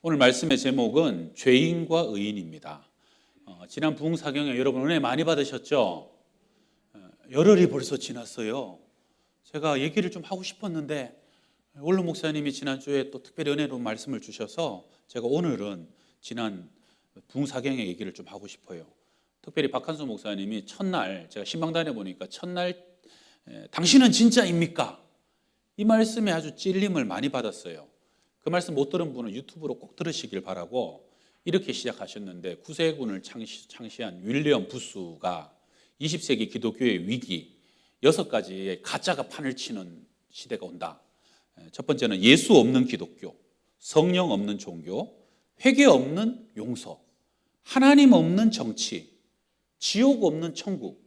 오늘 말씀의 제목은 죄인과 의인입니다. 지난 부흥사경에 여러분 은혜 많이 받으셨죠? 열흘이 벌써 지났어요. 제가 얘기를 좀 하고 싶었는데 원로 목사님이 지난주에 또 특별히 은혜로 말씀을 주셔서 제가 오늘은 지난 부흥사경의 얘기를 좀 하고 싶어요. 특별히 박한수 목사님이 첫날 제가 신방단에 보니까 첫날 당신은 진짜입니까? 이 말씀에 아주 찔림을 많이 받았어요. 그 말씀 못 들은 분은 유튜브로 꼭 들으시길 바라고 이렇게 시작하셨는데 구세군을 창시한 윌리엄 부스가 20세기 기독교의 위기 6가지의 가짜가 판을 치는 시대가 온다. 첫 번째는 예수 없는 기독교, 성령 없는 종교, 회개 없는 용서, 하나님 없는 정치, 지옥 없는 천국,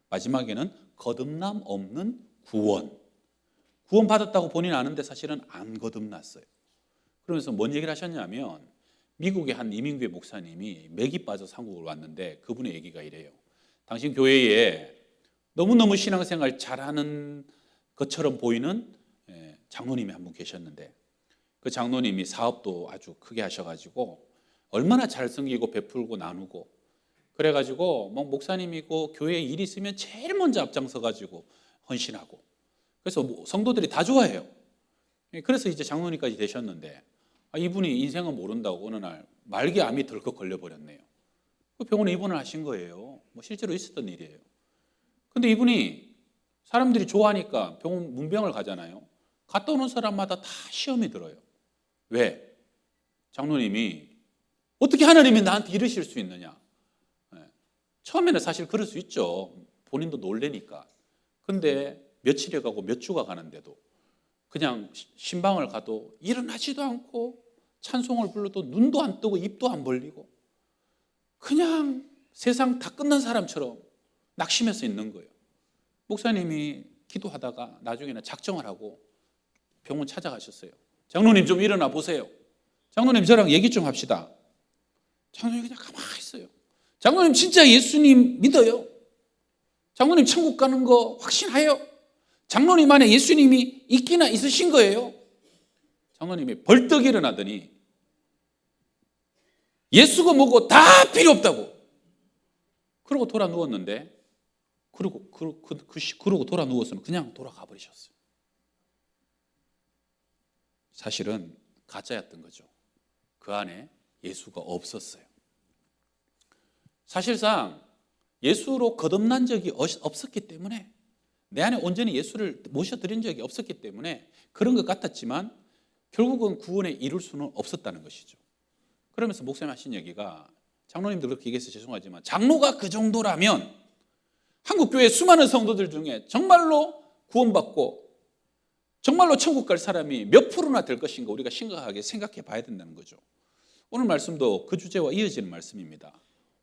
마지막에는 거듭남 없는 구원. 구원 받았다고 본인 아는데 사실은 안 거듭났어요. 그러면서 뭔 얘기를 하셨냐면 미국의 한 이민교회 목사님이 맥이 빠져서 한국을 왔는데 그분의 얘기가 이래요. 당신 교회에 너무너무 신앙생활 잘하는 것처럼 보이는 장로님이 한 분 계셨는데 그 장로님이 사업도 아주 크게 하셔가지고 얼마나 잘 섬기고 베풀고 나누고 그래가지고 뭐 목사님이고 교회에 일이 있으면 제일 먼저 앞장서가지고 헌신하고 그래서 성도들이 다 좋아해요. 그래서 이제 장로님까지 되셨는데 이분이 인생은 모른다고 어느 날 말기암이 덜컥 걸려버렸네요. 그 병원에 입원을 하신 거예요. 뭐 실제로 있었던 일이에요. 근데 이분이 사람들이 좋아하니까 병원 문병을 가잖아요. 갔다 오는 사람마다 다 시험이 들어요. 왜? 장로님이 어떻게 하나님이 나한테 이러실 수 있느냐? 처음에는 사실 그럴 수 있죠. 본인도 놀래니까. 근데 며칠이 가고 몇 주가 가는데도 그냥 신방을 가도 일어나지도 않고 찬송을 불러도 눈도 안 뜨고 입도 안 벌리고 그냥 세상 다 끝난 사람처럼 낙심해서 있는 거예요. 목사님이 기도하다가 나중에는 작정을 하고 병원 찾아가셨어요. 장로님 좀 일어나 보세요. 장로님 저랑 얘기 좀 합시다. 장로님 그냥 가만히 있어요. 장로님 진짜 예수님 믿어요? 장로님 천국 가는 거 확신해요? 장로님 안에 예수님이 있기나 있으신 거예요? 장로님이 벌떡 일어나더니 예수가 뭐고 다 필요 없다고. 그러고 돌아 누웠는데 그러고 돌아 누워서는 그냥 돌아가 버리셨어요. 사실은 가짜였던 거죠. 그 안에 예수가 없었어요. 사실상 예수로 거듭난 적이 없었기 때문에 내 안에 온전히 예수를 모셔드린 적이 없었기 때문에 그런 것 같았지만 결국은 구원에 이룰 수는 없었다는 것이죠. 그러면서 목사님 하신 얘기가 장로님들 그렇게 얘기해서 죄송하지만 장로가 그 정도라면 한국교회 수많은 성도들 중에 정말로 구원받고 정말로 천국 갈 사람이 몇 프로나 될 것인가 우리가 심각하게 생각해 봐야 된다는 거죠. 오늘 말씀도 그 주제와 이어지는 말씀입니다.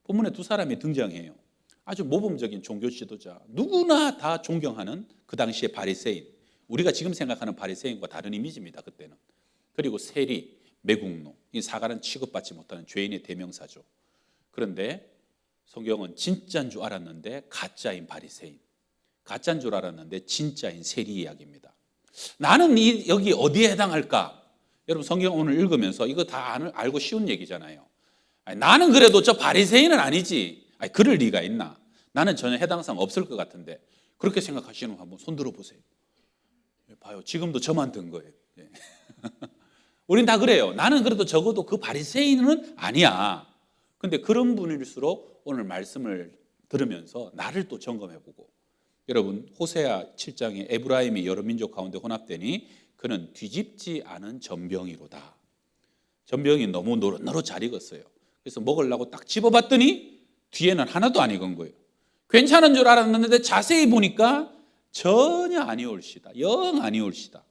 본문에 두 사람이 등장해요. 아주 모범적인 종교 지도자, 누구나 다 존경하는 그 당시의 바리새인, 우리가 지금 생각하는 바리새인과 다른 이미지입니다. 그때는. 그리고 세리, 매국노, 이 사가는 취급받지 못하는 죄인의 대명사죠. 그런데 성경은 진짜인 줄 알았는데 가짜인 바리새인, 가짜인 줄 알았는데 진짜인 세리 이야기입니다. 나는 여기 어디에 해당할까? 여러분 성경 오늘 읽으면서 이거 다 알고 쉬운 얘기잖아요. 나는 그래도 저 바리새인은 아니지. 그럴 리가 있나? 나는 전혀 해당사항 없을 것 같은데 그렇게 생각하시는 분 한번 손 들어보세요. 봐요. 지금도 저만 든 거예요. 우린 다 그래요. 나는 그래도 적어도 그 바리새인은 아니야. 근데 그런 분일수록 오늘 말씀을 들으면서 나를 또 점검해보고 여러분 호세아 7장에 에브라임이 여러 민족 가운데 혼합되니 그는 뒤집지 않은 전병이로다. 전병이 너무 노릇노릇 잘 익었어요. 그래서 먹으려고 딱 집어봤더니 뒤에는 하나도 안 익은 거예요. 괜찮은 줄 알았는데 자세히 보니까 전혀 아니올시다. 영 아니올시다.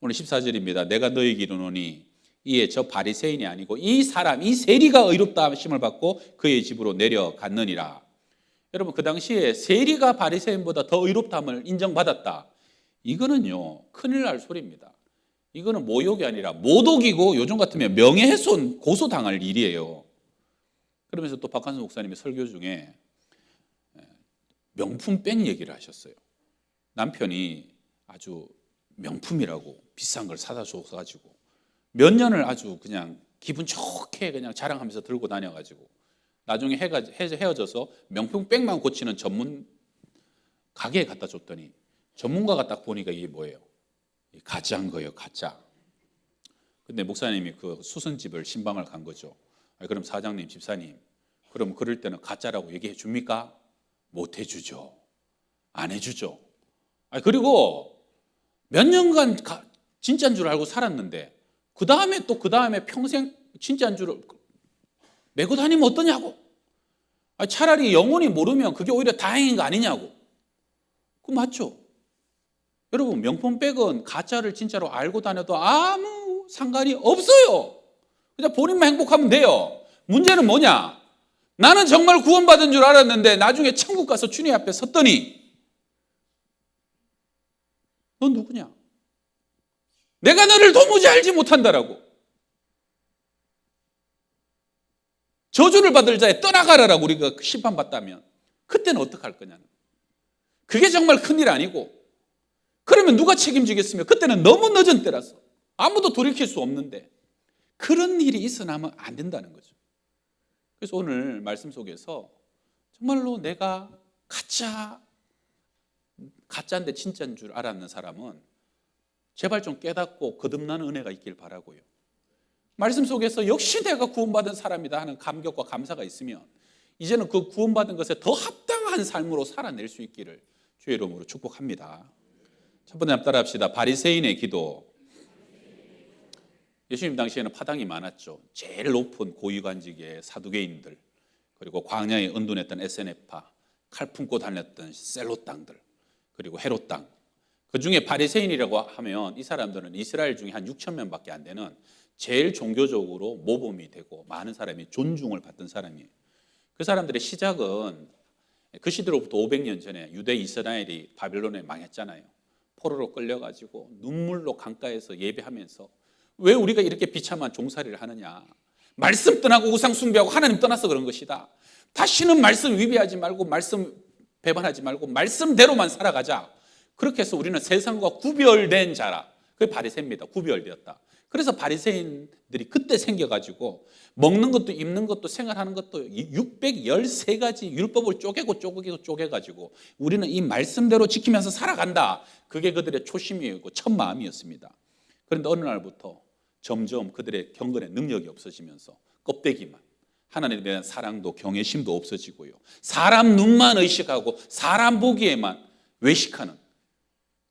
오늘 14절입니다. 내가 너에게 이르노니 이에 저 바리새인이 아니고 이 사람 이 세리가 의롭다 하심을 받고 그의 집으로 내려갔느니라. 여러분 그 당시에 세리가 바리새인보다 더 의롭다함을 인정받았다. 이거는요 큰일 날 소리입니다. 이거는 모욕이 아니라 모독이고 요즘 같으면 명예훼손 고소당할 일이에요. 그러면서 또 박한수 목사님이 설교 중에 명품백 얘기를 하셨어요. 남편이 아주 명품이라고 비싼 걸 사다 줘가지고 몇 년을 아주 그냥 기분 좋게 그냥 자랑하면서 들고 다녀가지고 나중에 헤어져서 명품백만 고치는 전문 가게에 갖다 줬더니 전문가가 딱 보니까 이게 뭐예요? 가짜인 거예요, 가짜. 근데 목사님이 그 수선집을 신방을 간 거죠. 그럼 사장님, 집사님, 그럼 그럴 때는 가짜라고 얘기해 줍니까? 못 해주죠. 안 해주죠. 그리고 몇 년간 진짜인 줄 알고 살았는데 그 다음에 평생 진짜인 줄 메고 다니면 어떠냐고. 차라리 영원히 모르면 그게 오히려 다행인 거 아니냐고. 그거 맞죠? 여러분, 명품백은 가짜를 진짜로 알고 다녀도 아무 상관이 없어요. 그냥 본인만 행복하면 돼요. 문제는 뭐냐? 나는 정말 구원받은 줄 알았는데 나중에 천국 가서 주님 앞에 섰더니 넌 누구냐? 내가 너를 도무지 알지 못한다라고. 저주를 받을 자에 떠나가라라고 우리가 심판받다면 그때는 어떡할 거냐는. 그게 정말 큰일 아니고 그러면 누가 책임지겠으며 그때는 너무 늦은 때라서 아무도 돌이킬 수 없는데 그런 일이 있어나면 안 된다는 거죠. 그래서 오늘 말씀 속에서 정말로 내가 가짜인데 진짜인 줄 알았는 사람은 제발 좀 깨닫고 거듭나는 은혜가 있길 바라고요. 말씀 속에서 역시 내가 구원받은 사람이다 하는 감격과 감사가 있으면 이제는 그 구원받은 것에 더 합당한 삶으로 살아낼 수 있기를 주의 이름으로 축복합니다. 첫 번째 따라 합시다. 바리새인의 기도. 예수님 당시에는 파당이 많았죠. 제일 높은 고위관직의 사두개인들, 그리고 광야에 은둔했던 에세네파, 칼 품고 다녔던 셀로 땅들, 그리고 헤롯 땅. 그 중에 바리새인이라고 하면 이 사람들은 이스라엘 중에 한 6천 명밖에 안 되는 제일 종교적으로 모범이 되고 많은 사람이 존중을 받던 사람이에요. 그 사람들의 시작은 그 시대로부터 500년 전에 유대 이스라엘이 바빌론에 망했잖아요. 포로로 끌려가지고 눈물로 강가에서 예배하면서 왜 우리가 이렇게 비참한 종살이를 하느냐. 말씀 떠나고 우상 숭배하고 하나님 떠나서 그런 것이다. 다시는 말씀 위배하지 말고 말씀 배반하지 말고 말씀대로만 살아가자. 그렇게 해서 우리는 세상과 구별된 자라. 그게 바리새인입니다. 구별되었다. 그래서 바리새인들이 그때 생겨가지고 먹는 것도 입는 것도 생활하는 것도 613가지 율법을 쪼개가지고 우리는 이 말씀대로 지키면서 살아간다. 그게 그들의 초심이었고 첫 마음이었습니다. 그런데 어느 날부터 점점 그들의 경건의 능력이 없어지면서 껍데기만, 하나님에 대한 사랑도 경외심도 없어지고요. 사람 눈만 의식하고 사람 보기에만 외식하는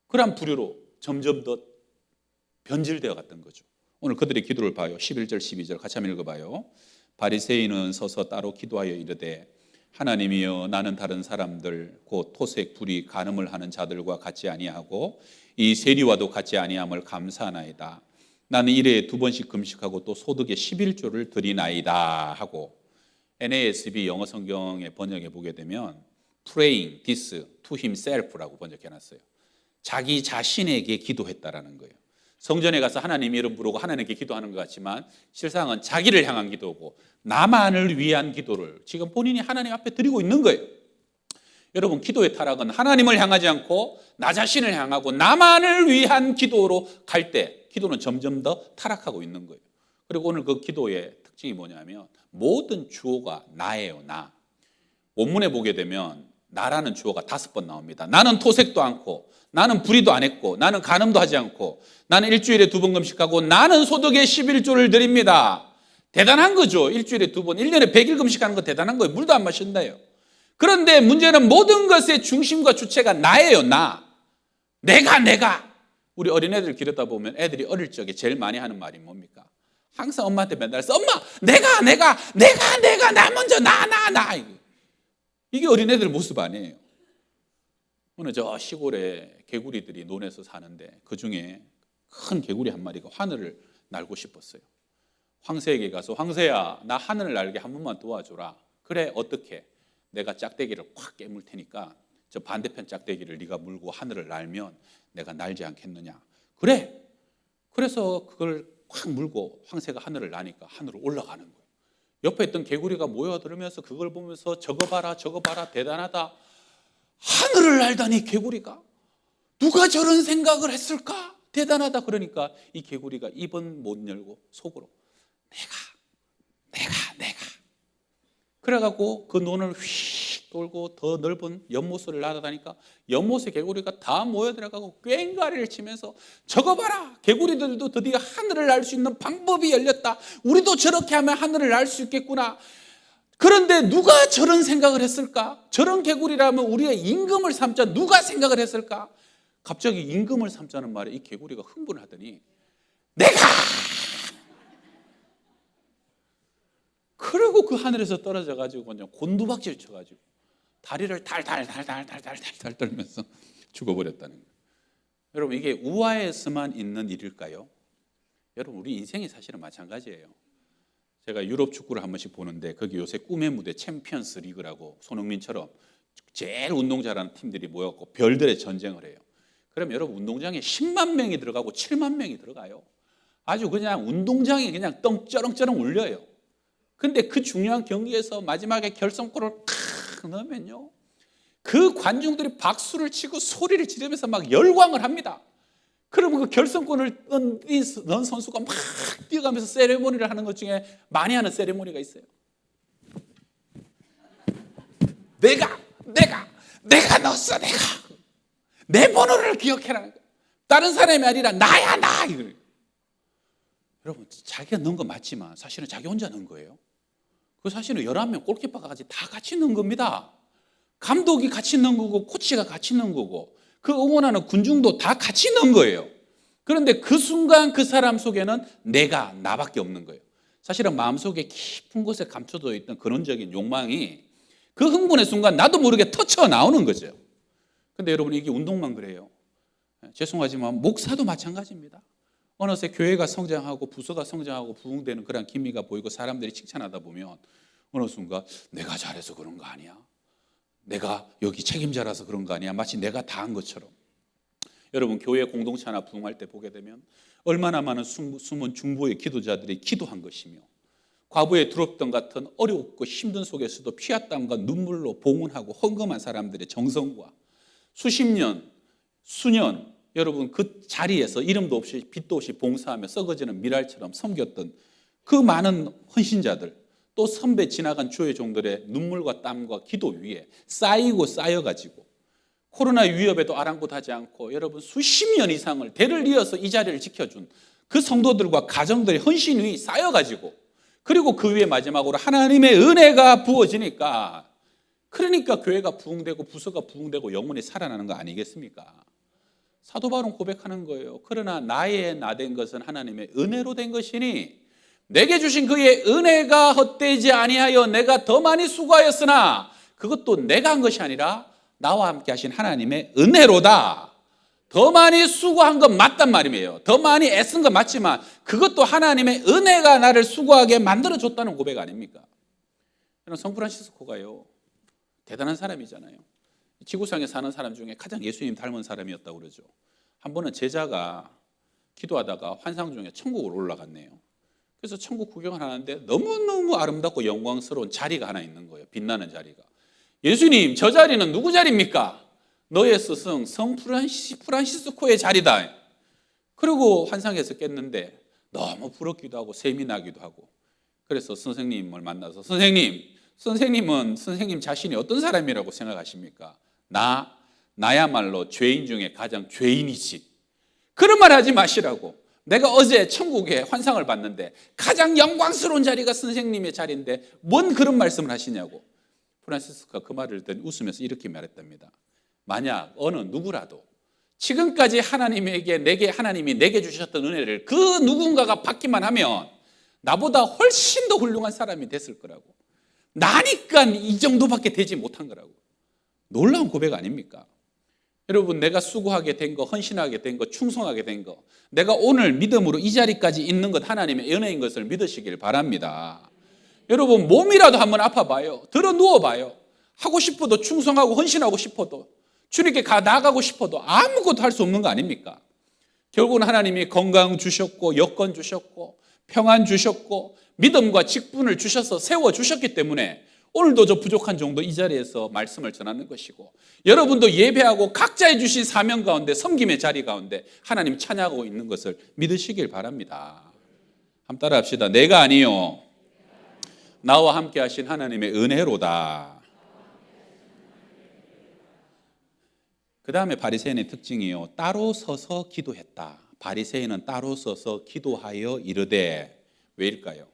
그런 부류로 점점 더 변질되어 갔던 거죠. 오늘 그들의 기도를 봐요. 11절 12절 같이 한번 읽어봐요. 바리새인은 서서 따로 기도하여 이르되 하나님이여 나는 다른 사람들 곧 토색 불의 간음을 하는 자들과 같이 아니하고 이 세리와도 같이 아니함을 감사하나이다. 나는 일에 2번씩 금식하고 또 소득의 11조를 드리나이다 하고 NASB 영어 성경의 번역에 보게 되면 praying this to himself라고 번역해놨어요. 자기 자신에게 기도했다라는 거예요. 성전에 가서 하나님 이름 부르고 하나님께 기도하는 것 같지만 실상은 자기를 향한 기도고 나만을 위한 기도를 지금 본인이 하나님 앞에 드리고 있는 거예요. 여러분, 기도의 타락은 하나님을 향하지 않고 나 자신을 향하고 나만을 위한 기도로 갈 때 기도는 점점 더 타락하고 있는 거예요. 그리고 오늘 그 기도의 특징이 뭐냐면 모든 주어가 나예요. 나. 원문에 보게 되면 나라는 주어가 5번 나옵니다. 나는 토색도 않고 나는 불의도 안 했고 나는 간음도 하지 않고 나는 일주일에 2번 금식하고 나는 소득의 11조를 드립니다. 대단한 거죠. 일주일에 2번, 1년에 100일 금식하는 거 대단한 거예요. 물도 안 마신다요. 그런데 문제는 모든 것의 중심과 주체가 나예요. 내가. 우리 어린애들 기르다 보면 애들이 어릴 적에 제일 많이 하는 말이 뭡니까? 항상 엄마한테 맨날 써. 엄마 내가 나 먼저 나. 이게 어린애들 모습 아니에요. 오늘 저 시골에 개구리들이 논에서 사는데 그중에 큰 개구리 한 마리가 하늘을 날고 싶었어요. 황새에게 가서 황새야 나 하늘을 날게 한 번만 도와줘라. 그래 어떻게? 내가 짝대기를 확 깨물 테니까 저 반대편 짝대기를 네가 물고 하늘을 날면 내가 날지 않겠느냐. 그래. 그래서 그걸 확 물고 황새가 하늘을 나니까 하늘로 올라가는 거예요. 옆에 있던 개구리가 모여들으면서 그걸 보면서 저거 봐라 대단하다. 하늘을 날다니 개구리가 누가 저런 생각을 했을까? 대단하다. 그러니까 이 개구리가 입은 못 열고 속으로 내가 그래갖고 그 논을 휙 돌고 더 넓은 연못을 날아다니까 연못에 개구리가 다 모여들어가고 꽹과리를 치면서 저거 봐라, 개구리들도 드디어 하늘을 날 수 있는 방법이 열렸다. 우리도 저렇게 하면 하늘을 날 수 있겠구나. 그런데 누가 저런 생각을 했을까? 저런 개구리라면 우리가 임금을 삼자. 누가 생각을 했을까? 갑자기 임금을 삼자는 말에 이 개구리가 흥분을 하더니 내가! 그리고 그 하늘에서 떨어져가지고 그냥 곤두박질 쳐가지고 다리를 달달달달달달달 떨면서 죽어버렸다는 거예요. 여러분, 이게 우화에서만 있는 일일까요? 여러분, 우리 인생이 사실은 마찬가지예요. 제가 유럽 축구를 한 번씩 보는데 거기 요새 꿈의 무대 챔피언스 리그라고 손흥민처럼 제일 운동 잘하는 팀들이 모여갖고 별들의 전쟁을 해요. 그럼 여러분, 운동장에 10만 명이 들어가고 7만 명이 들어가요. 아주 그냥 운동장이 그냥 떵쩌렁쩌렁 울려요. 근데 그 중요한 경기에서 마지막에 결승골을 탁 넣으면요, 그 관중들이 박수를 치고 소리를 지르면서 막 열광을 합니다. 그러면 그 결승골을 넣은 선수가 막 뛰어가면서 세레모니를 하는 것 중에 많이 하는 세레모니가 있어요. 내가 넣었어. 내가 내 번호를 기억해라는 거예요. 다른 사람이 아니라 나야, 나. 이거예요. 여러분, 자기가 넣은 건 맞지만 사실은 자기 혼자 넣은 거예요. 그 사실은 11명 골키퍼까지 다 같이 넣은 겁니다. 감독이 같이 넣은 거고 코치가 같이 넣은 거고 그 응원하는 군중도 다 같이 넣은 거예요. 그런데 그 순간 그 사람 속에는 내가, 나밖에 없는 거예요. 사실은 마음속에 깊은 곳에 감춰져 있던 근원적인 욕망이 그 흥분의 순간 나도 모르게 터쳐 나오는 거죠. 근데 여러분, 이게 운동만 그래요. 죄송하지만 목사도 마찬가지입니다. 어느새 교회가 성장하고 부서가 성장하고 부흥되는 그런 기미가 보이고 사람들이 칭찬하다 보면 어느 순간 내가 잘해서 그런 거 아니야? 내가 여기 책임자라서 그런 거 아니야? 마치 내가 다 한 것처럼. 여러분, 교회 공동체 하나 부흥할 때 보게 되면 얼마나 많은 숨은 중보의 기도자들이 기도한 것이며 과부의 두렵던 같은 어렵고 힘든 속에서도 피와 땀과 눈물로 봉헌하고 헌금한 사람들의 정성과 수십 년, 수년 여러분 그 자리에서 이름도 없이 빛도 없이 봉사하며 썩어지는 미랄처럼 섬겼던 그 많은 헌신자들, 또 선배 지나간 주의 종들의 눈물과 땀과 기도 위에 쌓이고 쌓여가지고 코로나 위협에도 아랑곳하지 않고 여러분 수십 년 이상을 대를 이어서 이 자리를 지켜준 그 성도들과 가정들의 헌신 위 쌓여가지고 그리고 그 위에 마지막으로 하나님의 은혜가 부어지니까 그러니까 교회가 부흥되고 부서가 부흥되고 영혼이 살아나는 거 아니겠습니까? 사도 바울은 고백하는 거예요. 그러나 나의 나된 것은 하나님의 은혜로 된 것이니 내게 주신 그의 은혜가 헛되지 아니하여 내가 더 많이 수고하였으나 그것도 내가 한 것이 아니라 나와 함께 하신 하나님의 은혜로다. 더 많이 수고한 건 맞단 말이에요. 더 많이 애쓴 건 맞지만 그것도 하나님의 은혜가 나를 수고하게 만들어줬다는 고백 아닙니까? 성 프란시스코가요, 대단한 사람이잖아요. 지구상에 사는 사람 중에 가장 예수님 닮은 사람이었다고 그러죠. 한 번은 제자가 기도하다가 환상 중에 천국으로 올라갔네요. 그래서 천국 구경을 하는데 너무너무 아름답고 영광스러운 자리가 하나 있는 거예요. 빛나는 자리가. 예수님, 저 자리는 누구 자리입니까? 너의 스승 성 프란시스코의 자리다. 그리고 환상에서 깼는데 너무 부럽기도 하고 셈이 나기도 하고 그래서 선생님을 만나서 선생님은 선생님 자신이 어떤 사람이라고 생각하십니까? 나야말로 죄인 중에 가장 죄인이지. 그런 말 하지 마시라고. 내가 어제 천국에 환상을 봤는데 가장 영광스러운 자리가 선생님의 자리인데 뭔 그런 말씀을 하시냐고. 프란시스코가 그 말을 듣고 웃으면서 이렇게 말했답니다. 만약 어느 누구라도 지금까지 하나님이 내게 주셨던 은혜를 그 누군가가 받기만 하면 나보다 훨씬 더 훌륭한 사람이 됐을 거라고. 나니까 이 정도밖에 되지 못한 거라고. 놀라운 고백 아닙니까? 여러분, 내가 수고하게 된 거, 헌신하게 된 거, 충성하게 된 거, 내가 오늘 믿음으로 이 자리까지 있는 것 하나님의 은혜인 것을 믿으시길 바랍니다. 여러분, 몸이라도 한번 아파봐요. 들어 누워봐요. 하고 싶어도 충성하고 헌신하고 싶어도 주님께 나아가고 싶어도 아무것도 할 수 없는 거 아닙니까? 결국은 하나님이 건강 주셨고 여건 주셨고 평안 주셨고 믿음과 직분을 주셔서 세워주셨기 때문에 오늘도 저 부족한 정도 이 자리에서 말씀을 전하는 것이고 여러분도 예배하고 각자의 주신 사명 가운데 섬김의 자리 가운데 하나님 찬양하고 있는 것을 믿으시길 바랍니다. 한번 따라 합시다. 내가 아니요 나와 함께 하신 하나님의 은혜로다. 그 다음에 바리새인의 특징이요, 따로 서서 기도했다. 바리새인은 따로 서서 기도하여 이르되, 왜일까요?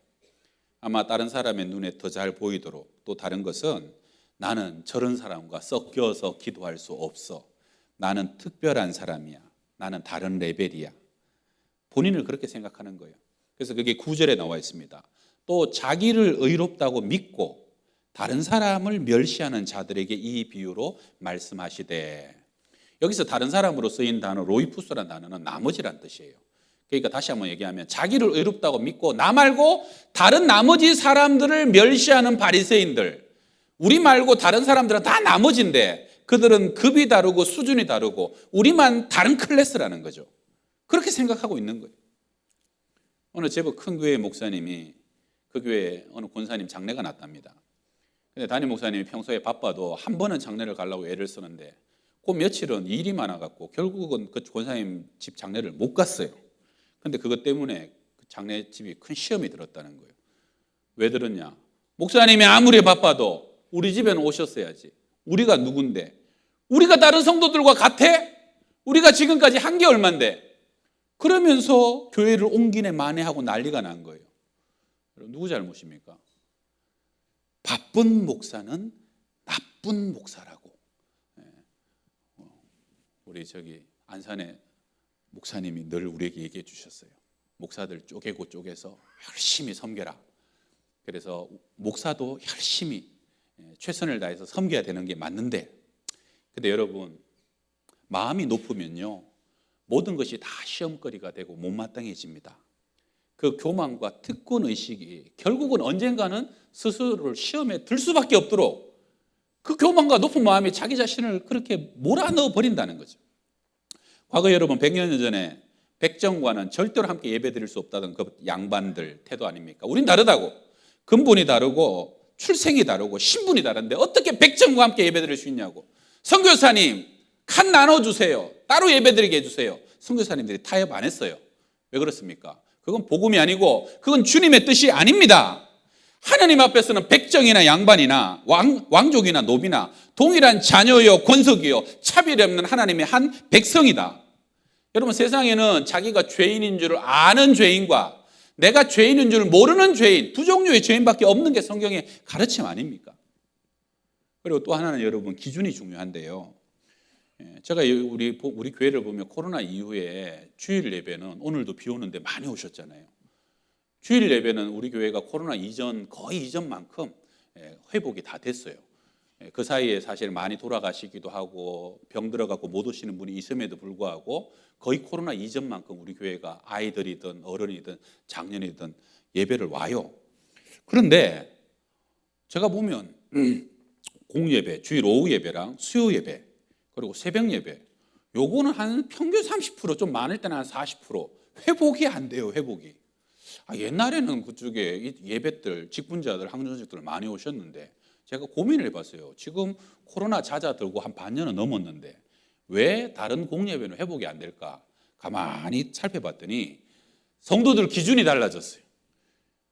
아마 다른 사람의 눈에 더 잘 보이도록, 또 다른 것은 나는 저런 사람과 섞여서 기도할 수 없어. 나는 특별한 사람이야. 나는 다른 레벨이야. 본인을 그렇게 생각하는 거예요. 그래서 그게 9절에 나와 있습니다. 또 자기를 의롭다고 믿고 다른 사람을 멸시하는 자들에게 이 비유로 말씀하시되, 여기서 다른 사람으로 쓰인 단어 로이푸스라는 단어는 나머지란 뜻이에요. 그러니까 다시 한번 얘기하면 자기를 의롭다고 믿고 나 말고 다른 나머지 사람들을 멸시하는 바리새인들, 우리 말고 다른 사람들은 다 나머지인데 그들은 급이 다르고 수준이 다르고 우리만 다른 클래스라는 거죠. 그렇게 생각하고 있는 거예요. 어느 제법 큰 교회 목사님이 그 교회에 어느 권사님 장례가 났답니다. 근데 담임 목사님이 평소에 바빠도 한 번은 장례를 가려고 애를 쓰는데 그 며칠은 일이 많아갖고 결국은 그 권사님 집 장례를 못 갔어요. 근데 그것 때문에 그 장례집이 큰 시험이 들었다는 거예요. 왜 들었냐? 목사님이 아무리 바빠도 우리 집에는 오셨어야지. 우리가 누군데? 우리가 다른 성도들과 같아? 우리가 지금까지 한 게 얼만데? 그러면서 교회를 옮기네 마네하고 난리가 난 거예요. 누구 잘못입니까? 바쁜 목사는 나쁜 목사라고. 우리 안산의 목사님이 늘 우리에게 얘기해 주셨어요. 목사들 쪼개고 쪼개서 열심히 섬겨라. 그래서 목사도 열심히 최선을 다해서 섬겨야 되는 게 맞는데, 근데 여러분, 마음이 높으면요 모든 것이 다 시험거리가 되고 못마땅해집니다. 그 교만과 특권의식이 결국은 언젠가는 스스로를 시험에 들 수밖에 없도록 그 교만과 높은 마음이 자기 자신을 그렇게 몰아넣어 버린다는 거죠. 과거 여러분 100년 전에 백정과는 절대로 함께 예배드릴 수 없다던 그 양반들 태도 아닙니까? 우린 다르다고. 근본이 다르고 출생이 다르고 신분이 다른데 어떻게 백정과 함께 예배드릴 수 있냐고. 선교사님 칸 나눠주세요. 따로 예배드리게 해주세요. 선교사님들이 타협 안 했어요. 왜 그렇습니까? 그건 복음이 아니고 그건 주님의 뜻이 아닙니다. 하나님 앞에서는 백정이나 양반이나 왕족이나 노비나 동일한 자녀요 권속이요 차별이 없는 하나님의 한 백성이다. 여러분, 세상에는 자기가 죄인인 줄 아는 죄인과 내가 죄인인 줄 모르는 죄인, 두 종류의 죄인밖에 없는 게 성경의 가르침 아닙니까? 그리고 또 하나는 여러분, 기준이 중요한데요. 제가 우리 교회를 보면 코로나 이후에 주일 예배는 오늘도 비 오는데 많이 오셨잖아요. 주일 예배는 우리 교회가 코로나 이전 거의 이전만큼 회복이 다 됐어요. 그 사이에 사실 많이 돌아가시기도 하고 병 들어가고 못 오시는 분이 있음에도 불구하고 거의 코로나 이전만큼 우리 교회가 아이들이든 어른이든 장년이든 예배를 와요. 그런데 제가 보면 공예배, 주일 오후 예배랑 수요 예배 그리고 새벽 예배, 요거는 한 평균 30%, 좀 많을 때는 한 40% 회복이 안 돼요. 회복이. 옛날에는 그쪽에 예배들, 직분자들, 항전직들 많이 오셨는데 제가 고민을 해봤어요. 지금 코로나 잦아들고 한 반년은 넘었는데 왜 다른 공예배는 회복이 안 될까? 가만히 살펴봤더니 성도들 기준이 달라졌어요.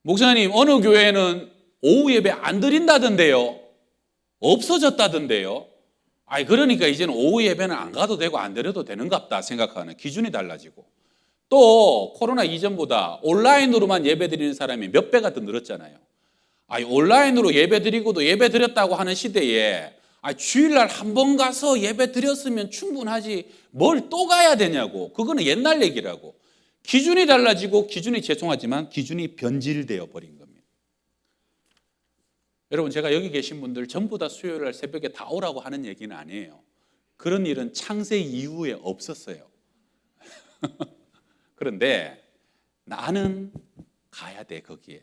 목사님, 어느 교회는 오후 예배 안 드린다던데요. 없어졌다던데요. 그러니까 이제는 오후 예배는 안 가도 되고 안 드려도 되는갑다 생각하는 기준이 달라지고, 또 코로나 이전보다 온라인으로만 예배 드리는 사람이 몇 배가 더 늘었잖아요. 온라인으로 예배 드리고도 예배 드렸다고 하는 시대에 주일날 한 번 가서 예배 드렸으면 충분하지 뭘 또 가야 되냐고. 그거는 옛날 얘기라고. 기준이 달라지고, 기준이 죄송하지만 기준이 변질되어 버린 겁니다. 여러분, 제가 여기 계신 분들 전부 다 수요일날 새벽에 다 오라고 하는 얘기는 아니에요. 그런 일은 창세 이후에 없었어요. 그런데 나는 가야 돼. 거기에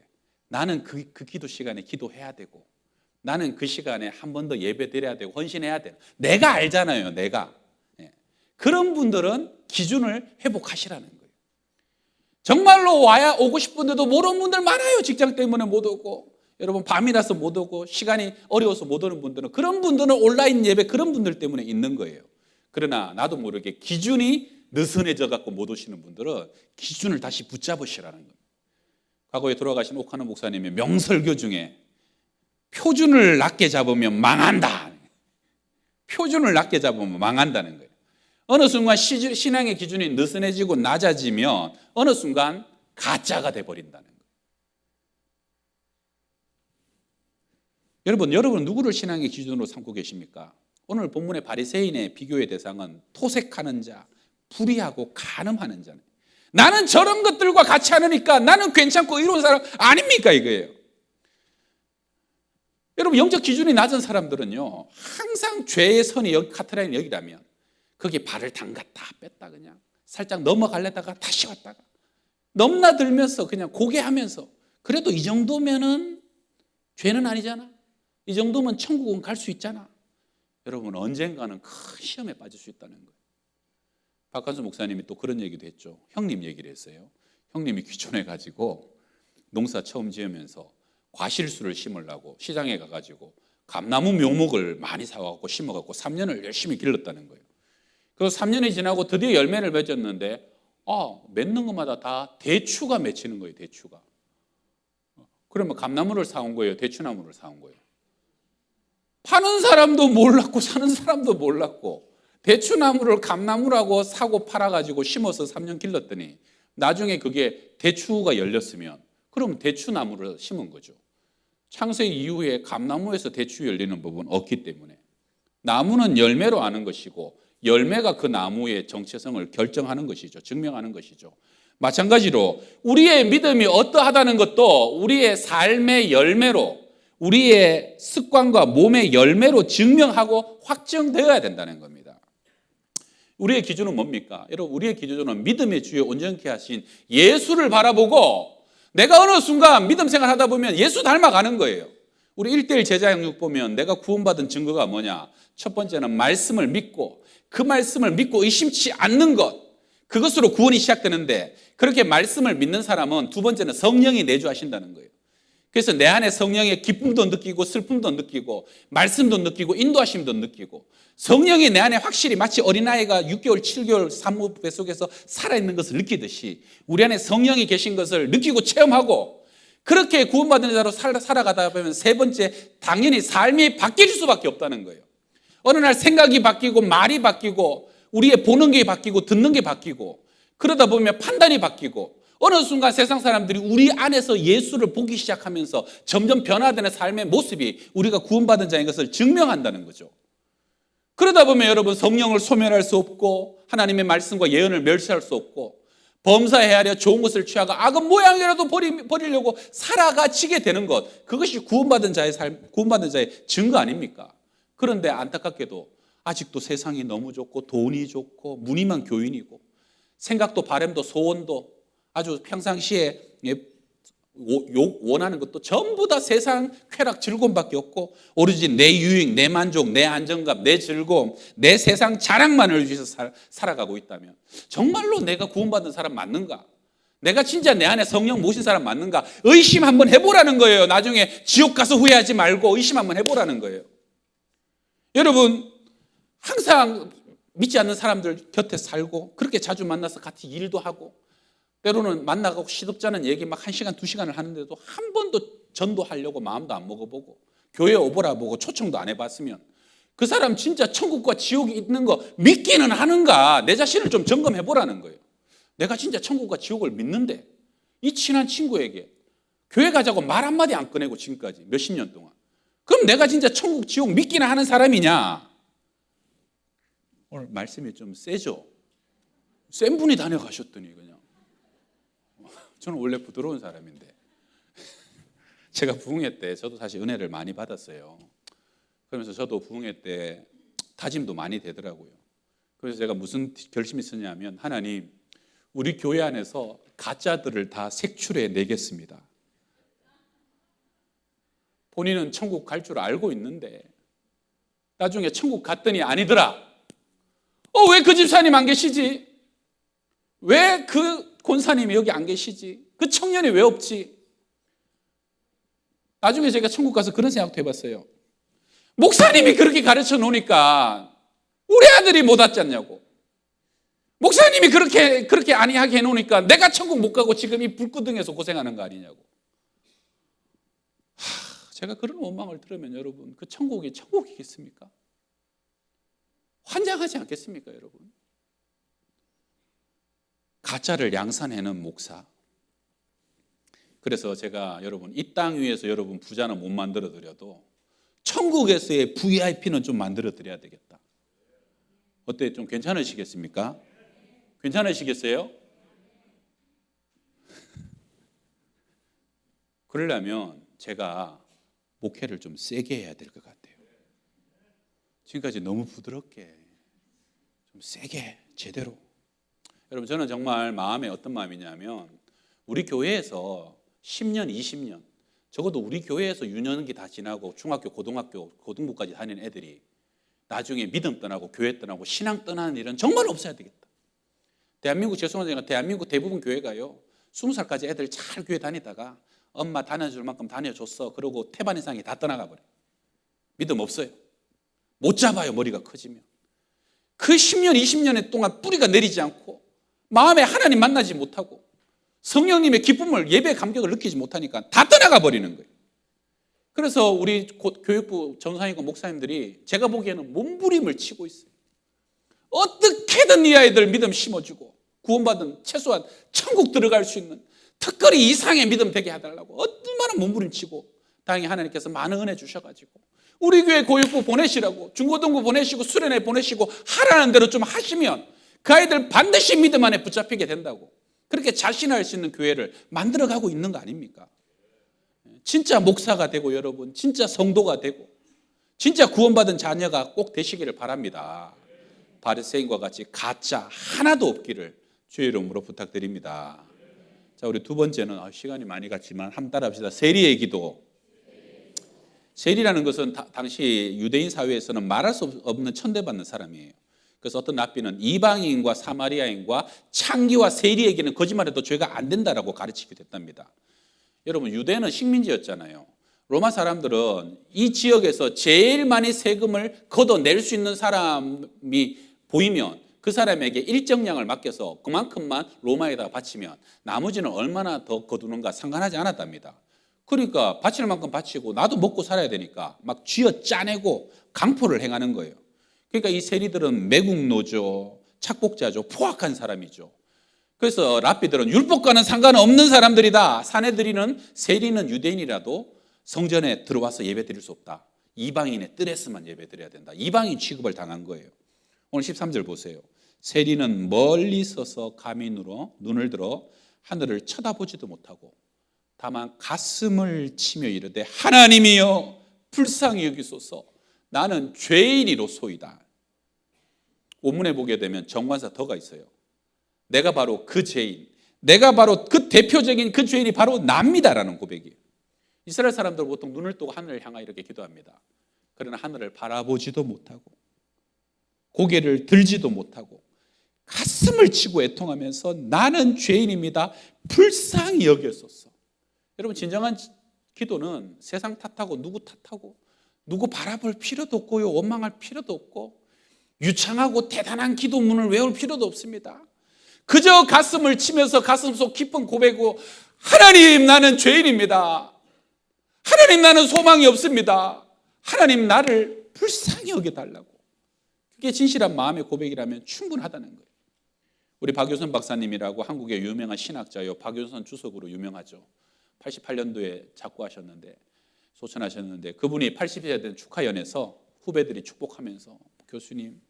나는 그 기도 시간에 기도해야 되고, 나는 그 시간에 한 번 더 예배 드려야 되고 헌신해야 돼요. 내가 알잖아요. 내가. 그런 분들은 기준을 회복하시라는 거예요. 정말로 오고 싶은데도 못 오는 분들 많아요. 직장 때문에 못 오고, 여러분 밤이라서 못 오고, 시간이 어려워서 못 오는 분들은, 그런 분들은 온라인 예배 그런 분들 때문에 있는 거예요. 그러나 나도 모르게 기준이 느슨해져 갖고 못 오시는 분들은 기준을 다시 붙잡으시라는 겁니다. 과거에 돌아가신 옥하는 목사님의 명설교 중에 표준을 낮게 잡으면 망한다. 표준을 낮게 잡으면 망한다는 거예요. 어느 순간 신앙의 기준이 느슨해지고 낮아지면 어느 순간 가짜가 돼버린다는 거예요. 여러분 누구를 신앙의 기준으로 삼고 계십니까? 오늘 본문의 바리새인의 비교의 대상은 토색하는 자, 불의하고 간음하는 자네. 나는 저런 것들과 같이 하느니까 나는 괜찮고 이런 사람 아닙니까 이거예요. 여러분 영적 기준이 낮은 사람들은요 항상 죄의 선이 여기 카트라인 여기라면 거기에 발을 담갔다 뺐다 그냥 살짝 넘어가려다가 다시 왔다가 넘나들면서 그냥 고개하면서 그래도 이 정도면은 죄는 아니잖아. 이 정도면 천국은 갈 수 있잖아. 여러분 언젠가는 큰 시험에 빠질 수 있다는 거예요. 박한수 목사님이 또 그런 얘기도 했죠. 형님 얘기를 했어요. 형님이 귀촌해 가지고 농사 처음 지으면서 과실수를 심으려고 시장에 가가지고 감나무 묘목을 많이 사갖고 심어갖고 3년을 열심히 길렀다는 거예요. 그래서 3년이 지나고 드디어 열매를 맺었는데 맺는 것마다 다 대추가 맺히는 거예요. 대추가. 그러면 감나무를 사온 거예요? 대추나무를 사온 거예요? 파는 사람도 몰랐고 사는 사람도 몰랐고 대추나무를 감나무라고 사고 팔아가지고 심어서 3년 길렀더니 나중에 그게 대추가 열렸으면 그럼 대추나무를 심은 거죠. 창세기 이후에 감나무에서 대추 열리는 법은 없기 때문에 나무는 열매로 아는 것이고 열매가 그 나무의 정체성을 결정하는 것이죠. 증명하는 것이죠. 마찬가지로 우리의 믿음이 어떠하다는 것도 우리의 삶의 열매로 우리의 습관과 몸의 열매로 증명하고 확정되어야 된다는 겁니다. 우리의 기준은 뭡니까? 여러분 우리의 기준은 믿음의 주에 온전케 하신 예수를 바라보고 내가 어느 순간 믿음 생활하다 보면 예수 닮아가는 거예요. 우리 1:1 제자 영육 보면 내가 구원받은 증거가 뭐냐? 첫 번째는 말씀을 믿고 그 말씀을 믿고 의심치 않는 것, 그것으로 구원이 시작되는데 그렇게 말씀을 믿는 사람은 두 번째는 성령이 내주하신다는 거예요. 그래서 내 안에 성령의 기쁨도 느끼고 슬픔도 느끼고 말씀도 느끼고 인도하심도 느끼고 성령이 내 안에 확실히 마치 어린아이가 6개월, 7개월 산모 뱃속에서 살아있는 것을 느끼듯이 우리 안에 성령이 계신 것을 느끼고 체험하고 그렇게 구원받은 자로 살아가다 보면 세 번째 당연히 삶이 바뀔 수밖에 없다는 거예요. 어느 날 생각이 바뀌고 말이 바뀌고 우리의 보는 게 바뀌고 듣는 게 바뀌고 그러다 보면 판단이 바뀌고 어느 순간 세상 사람들이 우리 안에서 예수를 보기 시작하면서 점점 변화되는 삶의 모습이 우리가 구원받은 자인 것을 증명한다는 거죠. 그러다 보면 여러분 성령을 소멸할 수 없고 하나님의 말씀과 예언을 멸시할 수 없고 범사에 하려 좋은 것을 취하고 악은 모양이라도 버리려고 살아가지게 되는 것, 그것이 구원받은 자의 삶, 구원받은 자의 증거 아닙니까? 그런데 안타깝게도 아직도 세상이 너무 좋고 돈이 좋고 무늬만 교인이고 생각도 바람도 소원도 아주 평상시에 원하는 것도 전부 다 세상 쾌락 즐거움밖에 없고 오로지 내 유익, 내 만족, 내 안정감, 내 즐거움, 내 세상 자랑만을 위해서 살아가고 있다면 정말로 내가 구원받은 사람 맞는가? 내가 진짜 내 안에 성령 모신 사람 맞는가? 의심 한번 해보라는 거예요. 나중에 지옥 가서 후회하지 말고 의심 한번 해보라는 거예요. 여러분 항상 믿지 않는 사람들 곁에 살고 그렇게 자주 만나서 같이 일도 하고 때로는 만나고 시덥잖은 얘기 막 1시간, 2시간을 하는데도 한 번도 전도하려고 마음도 안 먹어보고 교회 오보라 보고 초청도 안 해봤으면 그 사람 진짜 천국과 지옥이 있는 거 믿기는 하는가? 내 자신을 좀 점검해보라는 거예요. 내가 진짜 천국과 지옥을 믿는데 이 친한 친구에게 교회 가자고 말 한마디 안 꺼내고 지금까지 몇십 년 동안 그럼 내가 진짜 천국, 지옥 믿기는 하는 사람이냐? 오늘 말씀이 좀 세죠? 센 분이 다녀가셨더니 그냥 저는 원래 부드러운 사람인데 제가 부흥회 때 저도 사실 은혜를 많이 받았어요. 그러면서 저도 부흥회 때 다짐도 많이 되더라고요. 그래서 제가 무슨 결심이 있었냐면 하나님 우리 교회 안에서 가짜들을 다 색출해 내겠습니다. 본인은 천국 갈 줄 알고 있는데 나중에 천국 갔더니 아니더라. 왜 그 집사님 안 계시지? 왜 그 권사님이 여기 안 계시지? 그 청년이 왜 없지? 나중에 제가 천국 가서 그런 생각도 해봤어요. 목사님이 그렇게 가르쳐 놓으니까 우리 아들이 못 왔지 않냐고. 목사님이 그렇게 아니하게 해놓으니까 내가 천국 못 가고 지금 이 불구덩이에서 고생하는 거 아니냐고. 제가 그런 원망을 들으면 여러분, 그 천국이 천국이겠습니까? 환장하지 않겠습니까, 여러분? 가짜를 양산해는 목사. 그래서 제가 여러분, 이 땅 위에서 여러분 부자는 못 만들어 드려도 천국에서의 VIP는 좀 만들어 드려야 되겠다. 어때? 좀 괜찮으시겠습니까? 괜찮으시겠어요? 그러려면 제가 목회를 좀 세게 해야 될 것 같아요. 지금까지 너무 부드럽게, 좀 세게, 제대로. 여러분, 저는 정말 마음에 어떤 마음이냐면, 우리 교회에서 10년, 20년, 적어도 우리 교회에서 유년기 다 지나고 중학교, 고등학교, 고등부까지 다니는 애들이 나중에 믿음 떠나고 교회 떠나고 신앙 떠나는 일은 정말 없어야 되겠다. 대한민국, 죄송하지만 대한민국 대부분 교회가요, 20살까지 애들 잘 교회 다니다가 엄마 다녀줄 만큼 다녀줬어. 그러고 태반 이상이 다 떠나가 버려요. 믿음 없어요. 못 잡아요, 머리가 커지면. 그 10년, 20년 동안 뿌리가 내리지 않고 마음에 하나님 만나지 못하고 성령님의 기쁨을, 예배의 감격을 느끼지 못하니까 다 떠나가 버리는 거예요. 그래서 우리 교육부 전사님과 목사님들이 제가 보기에는 몸부림을 치고 있어요. 어떻게든 이 아이들 믿음 심어주고 구원받은 최소한 천국 들어갈 수 있는 특거리 이상의 믿음 되게 해달라고 얼마나 몸부림치고, 다행히 하나님께서 많은 은혜 주셔가지고 우리 교회 교육부 보내시라고, 중고등부 보내시고 수련회 보내시고 하라는 대로 좀 하시면 그 아이들 반드시 믿음 안에 붙잡히게 된다고, 그렇게 자신할 수 있는 교회를 만들어가고 있는 거 아닙니까? 진짜 목사가 되고 여러분, 진짜 성도가 되고 진짜 구원받은 자녀가 꼭 되시기를 바랍니다. 바리새인과 같이 가짜 하나도 없기를 주의 이름으로 부탁드립니다. 자, 우리 두 번째는, 시간이 많이 갔지만 한번 따라합시다. 세리의 기도. 세리라는 것은 당시 유대인 사회에서는 말할 수 없는 천대받는 사람이에요. 그래서 어떤 랍비는 이방인과 사마리아인과 창기와 세리에게는 거짓말해도 죄가 안 된다라고 가르치기도 했답니다. 여러분, 유대는 식민지였잖아요. 로마 사람들은 이 지역에서 제일 많이 세금을 걷어낼 수 있는 사람이 보이면 그 사람에게 일정량을 맡겨서 그만큼만 로마에다가 바치면 나머지는 얼마나 더 거두는가 상관하지 않았답니다. 그러니까 바치는 만큼 바치고 나도 먹고 살아야 되니까 막 쥐어 짜내고 강포를 행하는 거예요. 그러니까 이 세리들은 매국노죠, 착복자죠, 포악한 사람이죠. 그래서 랍비들은 율법과는 상관없는 사람들이다. 사내들이는, 세리는 유대인이라도 성전에 들어와서 예배 드릴 수 없다. 이방인의 뜰에서만 예배 드려야 된다. 이방인 취급을 당한 거예요. 오늘 13절 보세요. 세리는 멀리 서서 가민으로 눈을 들어 하늘을 쳐다보지도 못하고 다만 가슴을 치며 이르되 하나님이여 불쌍히 여기소서, 나는 죄인이로소이다. 원문에 보게 되면 정관사 더가 있어요. 내가 바로 그 죄인, 내가 바로 그 대표적인 그 죄인이 바로 납니다라는 고백이에요. 이스라엘 사람들 보통 눈을 뜨고 하늘을 향하여 이렇게 기도합니다. 그러나 하늘을 바라보지도 못하고 고개를 들지도 못하고 가슴을 치고 애통하면서 나는 죄인입니다, 불쌍히 여기소서. 여러분, 진정한 기도는 세상 탓하고 누구 탓하고 누구 바라볼 필요도 없고요, 원망할 필요도 없고 유창하고 대단한 기도문을 외울 필요도 없습니다. 그저 가슴을 치면서 가슴속 깊은 고백으로 하나님, 나는 죄인입니다. 하나님, 나는 소망이 없습니다. 하나님, 나를 불쌍히 여겨달라고. 그게 진실한 마음의 고백이라면 충분하다는 거예요. 우리 박효선 박사님이라고 한국의 유명한 신학자요, 박효선 주석으로 유명하죠. 88년도에 작고하셨는데, 소천하셨는데, 그분이 80세 된 축하연에서 후배들이 축복하면서 교수님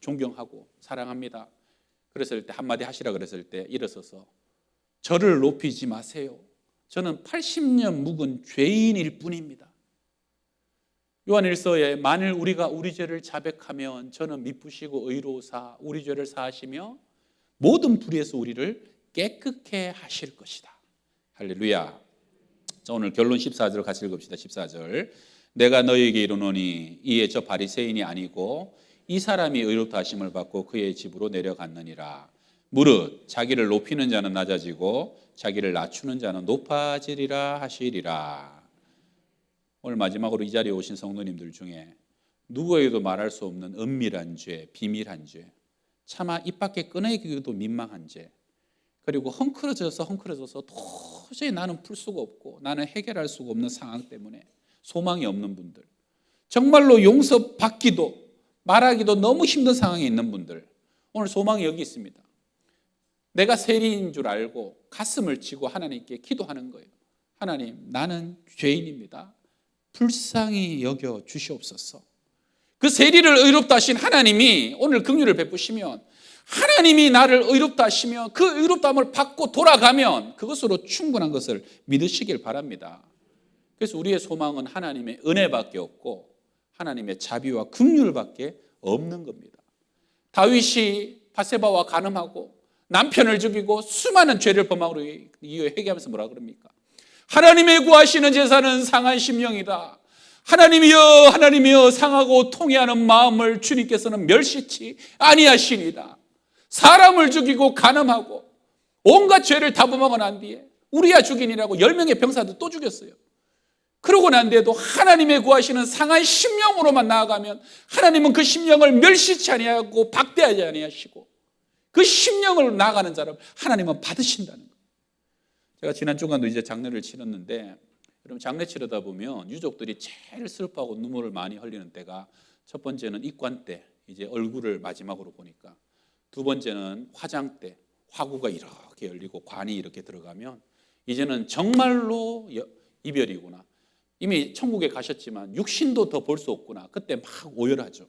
존경하고 사랑합니다 그랬을 때, 한마디 하시라 그랬을 때 일어서서 저를 높이지 마세요. 저는 80년 묵은 죄인일 뿐입니다. 요한일서에 만일 우리가 우리 죄를 자백하면 저는 미쁘시고 의로우사 우리 죄를 사하시며 모든 불의에서 우리를 깨끗게 하실 것이다. 할렐루야. 자, 오늘 결론 14절 같이 읽읍시다. 14절. 내가 너희에게 이르노니 이에 저 바리새인이 아니고 이 사람이 의롭다 하심을 받고 그의 집으로 내려갔느니라. 무릇 자기를 높이는 자는 낮아지고 자기를 낮추는 자는 높아지리라 하시리라. 오늘 마지막으로 이 자리에 오신 성도님들 중에 누구에게도 말할 수 없는 은밀한 죄, 비밀한 죄, 차마 입 밖에 꺼내기도 민망한 죄, 그리고 헝클어져서 도저히 나는 풀 수가 없고 나는 해결할 수가 없는 상황 때문에 소망이 없는 분들, 정말로 용서받기도 말하기도 너무 힘든 상황에 있는 분들, 오늘 소망이 여기 있습니다. 내가 세리인 줄 알고 가슴을 치고 하나님께 기도하는 거예요. 하나님, 나는 죄인입니다. 불쌍히 여겨 주시옵소서. 그 세리를 의롭다 하신 하나님이 오늘 긍휼을 베푸시면, 하나님이 나를 의롭다 하시며 그 의롭다함을 받고 돌아가면 그것으로 충분한 것을 믿으시길 바랍니다. 그래서 우리의 소망은 하나님의 은혜밖에 없고 하나님의 자비와 긍휼밖에 없는 겁니다. 다윗이 바세바와 간음하고 남편을 죽이고 수많은 죄를 범함으로 이후에 회개하면서 뭐라 그럽니까? 하나님의 구하시는 제사는 상한 심령이다. 하나님이여, 하나님이여, 상하고 통회하는 마음을 주님께서는 멸시치 아니하시니라. 사람을 죽이고 간음하고 온갖 죄를 다 범하고 난 뒤에 우리야 죽인이라고 10명의 병사도 또 죽였어요. 그러고 난 뒤에도 하나님의 구하시는 상한 심령으로만 나아가면 하나님은 그 심령을 멸시치 아니하고 박대하지 아니하시고 그 심령을 나아가는 자를 하나님은 받으신다는 거예요. 제가 지난 주간도 이제 장례를 치렀는데, 여러분 장례 치르다 보면 유족들이 제일 슬퍼하고 눈물을 많이 흘리는 때가, 첫 번째는 입관 때 이제 얼굴을 마지막으로 보니까, 두 번째는 화장 때 화구가 이렇게 열리고 관이 이렇게 들어가면 이제는 정말로 이별이구나, 이미 천국에 가셨지만 육신도 더 볼 수 없구나, 그때 막 오열하죠.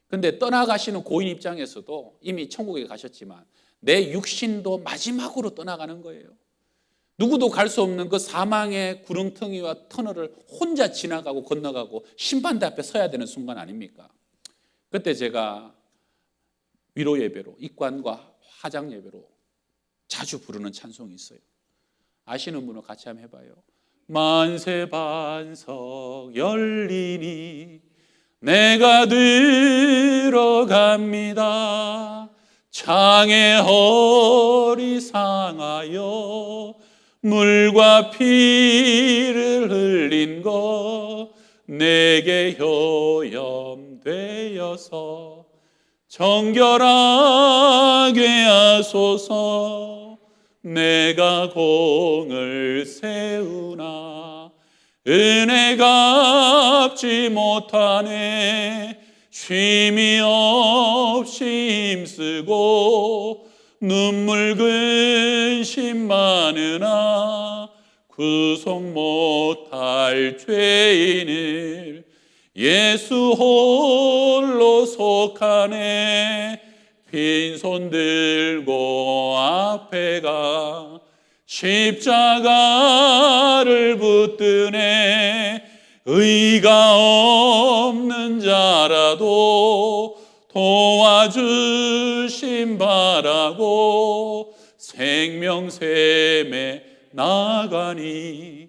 근데 떠나가시는 고인 입장에서도 이미 천국에 가셨지만 내 육신도 마지막으로 떠나가는 거예요. 누구도 갈 수 없는 그 사망의 구렁텅이와 터널을 혼자 지나가고 건너가고 심판대 앞에 서야 되는 순간 아닙니까? 그때 제가 위로 예배로, 입관과 화장 예배로 자주 부르는 찬송이 있어요. 아시는 분은 같이 한번 해봐요. 만세 반석 열리니 내가 들어갑니다. 창에 허리 상하여 물과 피를 흘린 것 내게 효염되어서 정결하게 하소서. 내가 공을 세우나 은혜 갚지 못하네. 쉼이 없이 힘쓰고 눈물 근심 많으나 구속 못할 죄인을 예수 홀로 속하네. 빈손 들고 앞에 가 십자가를 붙드네. 의가 없는 자라도 도와주심 바라고 생명샘에 나가니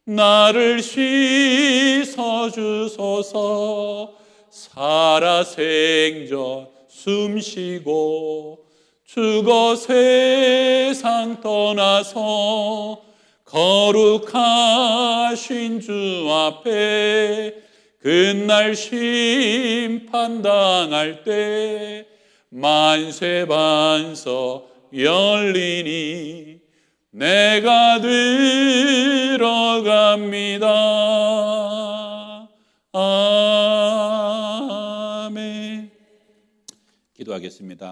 나를 씻어주소서. 살아 생전 숨쉬고 죽어 세상 떠나서 거룩하신 주 앞에 그날 심판당할 때 만세 반석 열리니 내가 들어갑니다. 아멘. 기도하겠습니다.